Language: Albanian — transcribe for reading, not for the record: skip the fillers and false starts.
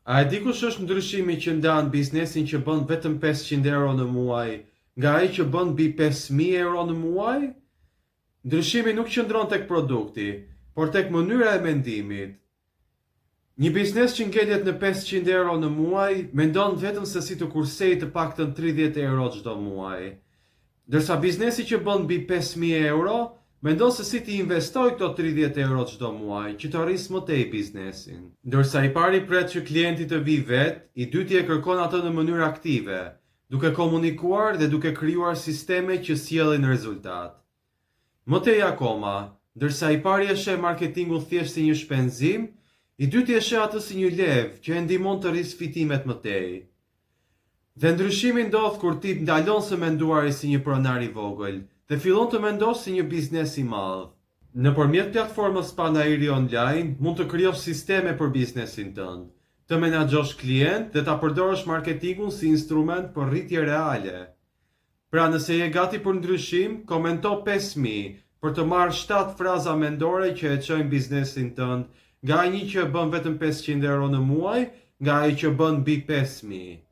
A e di kush është ndryshimi që ndan biznesin që bën vetëm 500 euro në muaj nga ai që bën mbi 5000 euro në muaj? Ndryshimi nuk qëndron tek produkti, por tek mënyra e mendimit. Një biznes që ngelet në 500 euro në muaj mendon vetëm se si të kursej të paktën 30 euro çdo muaj. Ndërsa biznesi që bën mbi 5000 euro mendon se si ti investoj këto 30 euro çdo muaj që të arrisë më tej biznesin. Ndërsa i pari pret që klienti të vi vet, i dyti e kërkon atë në mënyrë aktive, duke komunikuar dhe duke krijuar sisteme që sjellin rezultat. Më tej akoma, ndërsa i pari e sheh marketingun thjesht si një shpenzim, i dyti e sheh atë si një levë që e ndihmon të rrisë fitimet më tej. Dhe ndryshimi ndodh kur ti ndalon së menduari si një pronar i vogël dhe fillon të mendosh si një biznes i madh. Nëpërmjet platformës Panairi Online mund të krijosh sisteme për biznesin tënd, të menaxhosh klient dhe ta përdorësh marketingun si instrument për rritje reale. Pra nëse je gati për ndryshim, komento 5000 për të marrë 7 fraza mendore që e çojnë biznesin tënd nga një që bën vetëm 500 euro në muaj, nga ai që bën mbi 5000.